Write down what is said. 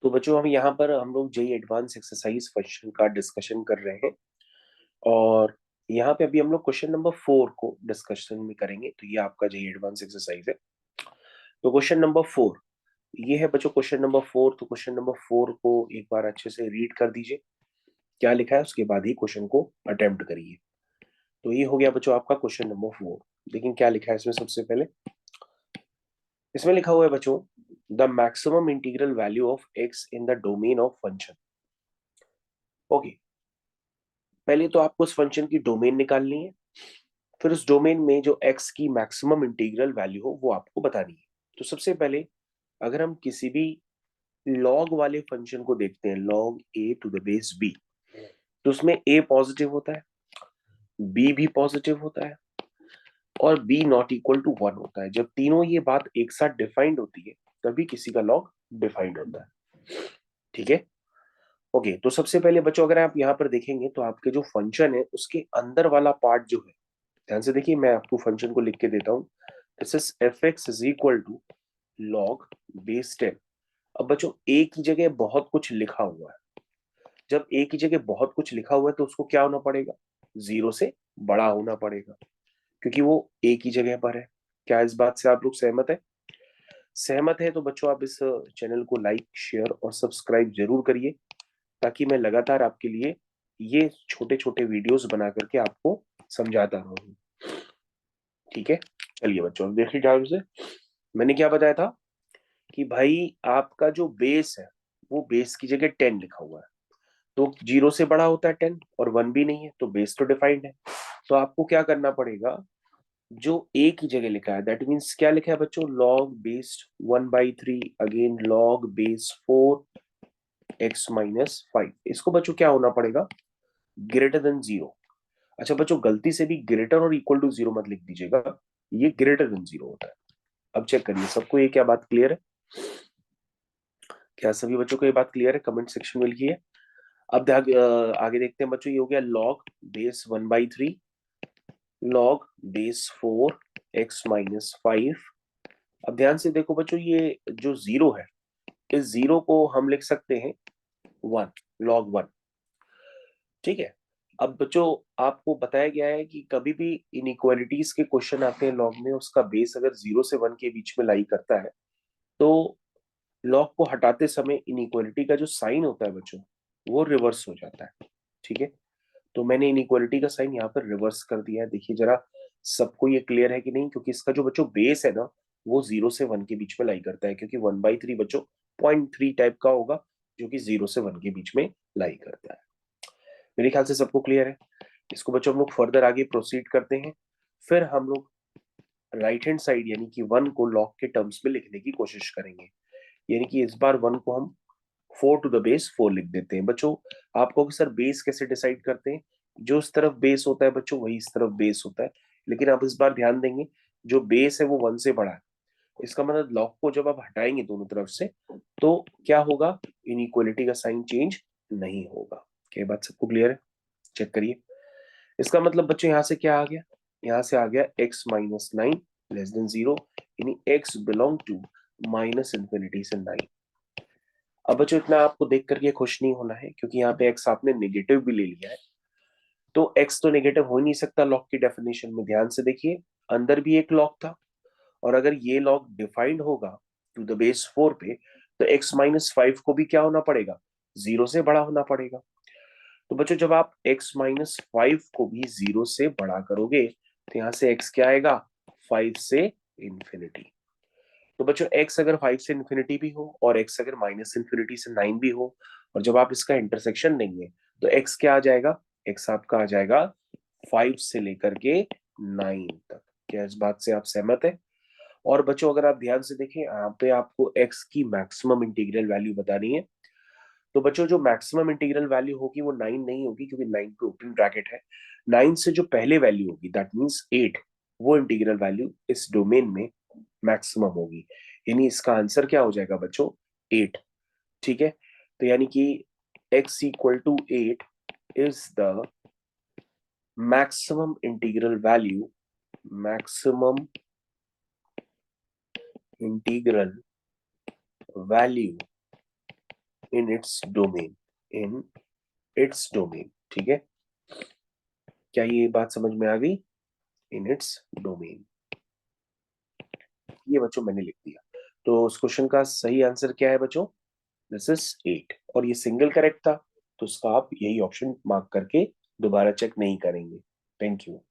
तो बच्चों हम यहाँ पर हम लोग जेई एडवांस एक्सरसाइज फंक्शन का डिस्कशन कर रहे हैं और यहाँ पे अभी हम लोग क्वेश्चन नंबर 4 को डिस्कशन में करेंगे। तो ये आपका जेई एडवांस एक्सरसाइज है। तो क्वेश्चन नंबर 4 ये है बच्चों, क्वेश्चन नंबर 4। तो क्वेश्चन नंबर 4 को एक बार अच्छे से रीड कर दीजिए, क्या लिखा है, उसके बाद ही क्वेश्चन को अटेम्प्ट करिए। तो ये हो गया बच्चों आपका क्वेश्चन नंबर 4। लेकिन क्या लिखा है इसमें, सबसे पहले इसमें लिखा हुआ है बच्चों, the maximum integral value of x in the domain of function. Okay, पहले तो आपको उस फंक्शन की डोमेन निकालनी है, फिर उस डोमेन में जो x की मैक्सिमम इंटीग्रल वैल्यू हो वो आपको बतानी है। तो सबसे पहले अगर हम किसी भी लॉग वाले फंक्शन को देखते हैं, log a to the base b, तो उसमें a पॉजिटिव होता है, b भी पॉजिटिव होता है और b नॉट इक्वल टू 1 होता है। जब तीनों ये बात एक साथ डिफाइंड होती है तभी किसी का लॉग डिफाइंड होता है। ठीक है, ओके। तो सबसे पहले बच्चों अगर आप यहाँ पर देखेंगे तो आपके जो फंक्शन है उसके अंदर वाला पार्ट जो है, ध्यान से देखिए, मैं आपको फंक्शन को लिख के देता हूँ। This is f x is equal to log base 10। अब बच्चों ए की जगह बहुत कुछ लिखा हुआ है। जब ए की जगह बहुत कुछ लिखा हुआ है तो उसको क्या होना पड़ेगा, जीरो से बड़ा होना पड़ेगा, क्योंकि वो ए की जगह पर है। क्या इस बात से आप लोग सहमत है? सहमत है तो बच्चों आप इस चैनल को लाइक शेयर और सब्सक्राइब जरूर करिए, ताकि मैं लगातार आपके लिए ये छोटे छोटे वीडियोस बना करके आपको समझाता रहूं। ठीक है, चलिए बच्चों अब देखिए ध्यान से, मैंने क्या बताया था कि भाई आपका जो बेस है वो बेस की जगह 10 लिखा हुआ है, तो जीरो से बड़ा होता है 10 और 1 भी नहीं है, तो बेस तो डिफाइंड है। तो आपको क्या करना पड़ेगा, जो ए की जगह लिखा है दैट मीन्स क्या लिखा है बच्चों, log base 1/3 again log base 4 x-5, इसको बच्चों क्या होना पड़ेगा, ग्रेटर देन जीरो। अच्छा बच्चों, गलती से भी ग्रेटर और इक्वल टू जीरो मत लिख दीजिएगा, ये ग्रेटर देन जीरो होता है। अब चेक करिए सबको ये क्या बात क्लियर है? क्या सभी बच्चों को ये बात क्लियर है? कमेंट सेक्शन में लिखिए। अब आगे देखते हैं बच्चों, ये हो गया log base 1/3 log base 4 x-5। अब ध्यान से देखो बच्चों, ये जो जीरो है, इस जीरो को हम लिख सकते हैं 1, log 1। ठीक है, अब बच्चों आपको बताया गया है कि कभी भी इनइक्वालिटीज के क्वेश्चन आते हैं लॉग में, उसका बेस अगर 0 से 1 के बीच में लाई करता है तो लॉग को हटाते समय इनइक्वालिटी का जो साइन होता है बच्चों वो रिवर्स हो जाता है। ठीक है, तो मैंने इनइक्वालिटी का साइन यहाँ पर रिवर्स कर दिया है। देखिए जरा सबको ये क्लियर है कि नहीं, क्योंकि इसका जो बच्चों बेस है ना वो 0 से 1 के बीच में लाई करता है, क्योंकि 1/3 बच्चों 0.3 टाइप का होगा जो कि 0 से 1 के बीच में लाई करता है। मेरे ख्याल से सबको क्लियर है। इसको बच्चों हम लोग फर्दर आगे प्रोसीड करते हैं, फिर हम लोग राइट हैंड साइड यानी कि 1 को लॉग के टर्म्स में लिखने की कोशिश करेंगे। यानी कि इस बार 1 को हम 4 to the base 4 लिख देते हैं। बच्चों आपको कि सर बेस कैसे डिसाइड करते हैं, जो इस तरफ बेस होता है बच्चों वही इस तरफ बेस होता है, लेकिन आप इस बार ध्यान देंगे जो बेस है वो 1 से बड़ा है। इसका मतलब लॉग को जब आप हटाएंगे दोनों तरफ से तो क्या होगा, इनइक्वालिटी का साइन चेंज नहीं होगा। क्या ये बात सबको क्लियर है? चेक करिए। इसका मतलब बच्चों यहाँ से क्या आ गया, यहाँ से आ गया x-9 लेस देन 0, यानी x बिलोंग टू -∞ से 9। अब बच्चों इतना आपको देख करके खुश नहीं होना है, क्योंकि यहाँ पे x आपने नेगेटिव भी ले लिया है। तो x तो नेगेटिव हो ही नहीं सकता लॉग की डेफिनेशन में। ध्यान से देखिए, अंदर भी एक लॉग था, और अगर ये लॉग डिफाइंड होगा टू द बेस 4 पे, तो x-5 को भी क्या होना पड़ेगा, 0 से बड़ा होना पड़ेगा। तो बच्चों जब आप x-5 को भी 0 से बड़ा करोगे तो यहाँ से x क्या आएगा, 5 से इंफिनिटी। तो बच्चों x अगर 5 से इंफिनिटी भी हो और x अगर -∞ से 9 भी हो, और जब आप इसका इंटरसेक्शन लेंगे तो x क्या आ जाएगा, x आपका आ जाएगा 5 से लेकर के 9 तक। क्या इस बात से आप सहमत है? और बच्चों अगर आप ध्यान से देखें, यहाँ पे आपको x की मैक्सिमम इंटीग्रल वैल्यू बतानी है। तो बच्चों जो मैक्सिमम इंटीग्रल वैल्यू होगी वो 9 नहीं होगी, क्योंकि 9 पे ओपन ब्रैकेट है। 9 से जो पहले वैल्यू होगी दैट मींस 8, वो इंटीग्रल वैल्यू इस डोमेन में मैक्सिमम होगी। यानी इसका आंसर क्या हो जाएगा बच्चों, 8। ठीक है, तो यानी कि x equal to 8 is the maximum integral value, maximum integral value in its domain, in its domain. ठीक है, क्या ये बात समझ में आ गई? इन इट्स डोमेन, ये बच्चों मैंने लिख दिया। तो उस क्वेश्चन का सही आंसर क्या है बच्चों? दिस इज 8, और ये सिंगल करेक्ट था, तो उसका आप यही ऑप्शन मार्क करके दोबारा चेक नहीं करेंगे। Thank you.